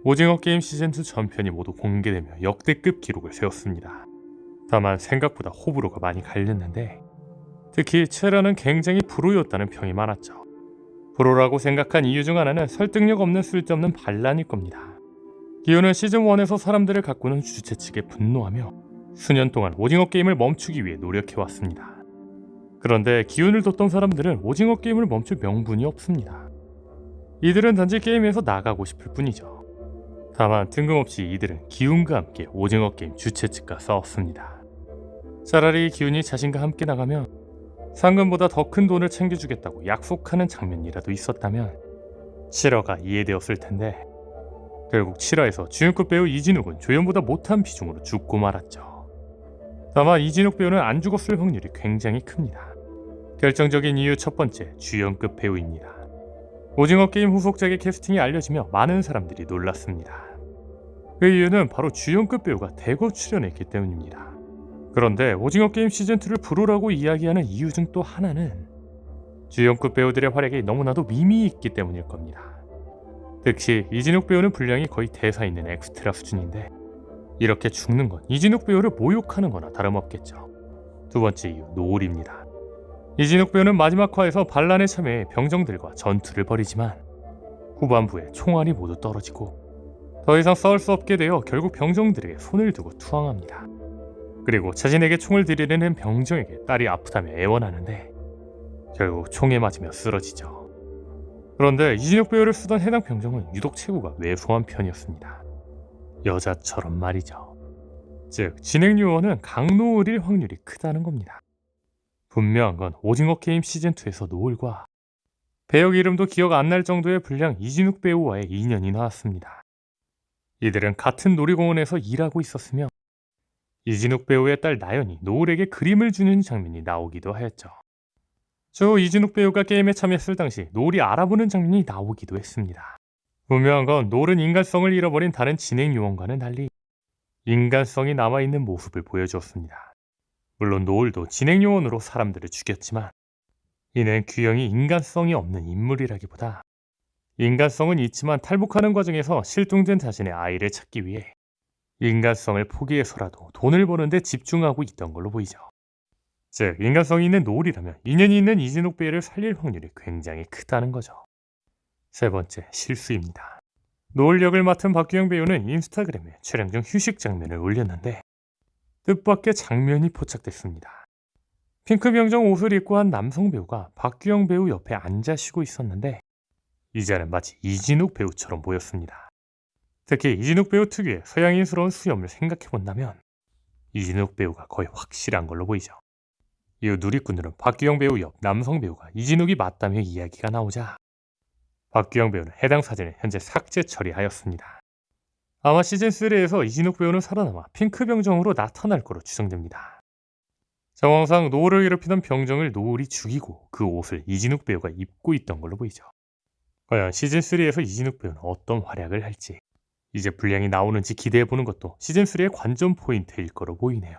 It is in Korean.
오징어 게임 시즌2 전편이 모두 공개되며 역대급 기록을 세웠습니다. 다만 생각보다 호불호가 많이 갈렸는데 특히 7화는 굉장히 불호였다는 평이 많았죠. 불호라고 생각한 이유 중 하나는 설득력 없는 쓸데없는 반란일 겁니다. 기호는 시즌1에서 사람들을 가꾸는 주최 측에 분노하며 수년 동안 오징어 게임을 멈추기 위해 노력해왔습니다. 그런데 기운을 뒀던 사람들은 오징어 게임을 멈출 명분이 없습니다. 이들은 단지 게임에서 나가고 싶을 뿐이죠. 다만 뜬금없이 이들은 기운과 함께 오징어 게임 주최 측과 싸웠습니다. 차라리 기운이 자신과 함께 나가면 상금보다 더 큰 돈을 챙겨주겠다고 약속하는 장면이라도 있었다면 7화가 이해되었을 텐데 결국 7화에서 주연급 배우 이진욱은 조연보다 못한 비중으로 죽고 말았죠. 다만 이진욱 배우는 안 죽었을 확률이 굉장히 큽니다. 결정적인 이유 첫 번째, 주연급 배우입니다. 오징어 게임 후속작의 캐스팅이 알려지며 많은 사람들이 놀랐습니다. 그 이유는 바로 주연급 배우가 대거 출연했기 때문입니다. 그런데 오징어 게임 시즌2를 불호라고 이야기하는 이유 중 또 하나는 주연급 배우들의 활약이 너무나도 미미있기 때문일 겁니다. 특히 이진욱 배우는 분량이 거의 대사 있는 엑스트라 수준인데 이렇게 죽는 건 이진욱 배우를 모욕하는 거나 다름없겠죠. 두 번째 이유, 노을입니다. 이진욱 배우는 마지막 화에서 반란에 참여해 병정들과 전투를 벌이지만 후반부에 총알이 모두 떨어지고 더 이상 싸울 수 없게 되어 결국 병정들에게 손을 두고 투항합니다. 그리고 자신에게 총을 들이대는 병정에게 딸이 아프다며 애원하는데 결국 총에 맞으며 쓰러지죠. 그런데 이진욱 배우를 쓰던 해당 병정은 유독 체구가 왜소한 편이었습니다. 여자처럼 말이죠. 즉 진행 요원은 강노을일 확률이 크다는 겁니다. 분명한 건 오징어 게임 시즌2에서 노을과 배역 이름도 기억 안 날 정도의 불량 이진욱 배우와의 인연이 나왔습니다. 이들은 같은 놀이공원에서 일하고 있었으며 이진욱 배우의 딸 나연이 노을에게 그림을 주는 장면이 나오기도 하였죠. 저 이진욱 배우가 게임에 참여했을 당시 노을이 알아보는 장면이 나오기도 했습니다. 분명한 건 노을은 인간성을 잃어버린 다른 진행 요원과는 달리 인간성이 남아있는 모습을 보여주었습니다. 물론 노을도 진행 요원으로 사람들을 죽였지만 이는 규영이 인간성이 없는 인물이라기보다 인간성은 있지만 탈북하는 과정에서 실종된 자신의 아이를 찾기 위해 인간성을 포기해서라도 돈을 버는데 집중하고 있던 걸로 보이죠. 즉 인간성이 있는 노을이라면 인연이 있는 이진욱 배우를 살릴 확률이 굉장히 크다는 거죠. 세 번째, 실수입니다. 노을 역을 맡은 박규영 배우는 인스타그램에 촬영 중 휴식 장면을 올렸는데 뜻밖의 장면이 포착됐습니다. 핑크 병정 옷을 입고 한 남성 배우가 박규영 배우 옆에 앉아 쉬고 있었는데 이 자는 마치 이진욱 배우처럼 보였습니다. 특히 이진욱 배우 특유의 서양인스러운 수염을 생각해본다면 이진욱 배우가 거의 확실한 걸로 보이죠. 이후 누리꾼들은 박규영 배우 옆 남성 배우가 이진욱이 맞다며 이야기가 나오자 박규영 배우는 해당 사진을 현재 삭제 처리하였습니다. 아마 시즌3에서 이진욱 배우는 살아남아 핑크 병정으로 나타날 거로 추정됩니다. 정황상 노을을 괴롭히던 병정을 노을이 죽이고 그 옷을 이진욱 배우가 입고 있던 걸로 보이죠. 과연 시즌3에서 이진욱 배우는 어떤 활약을 할지 이제 분량이 나오는지 기대해보는 것도 시즌3의 관전 포인트일 거로 보이네요.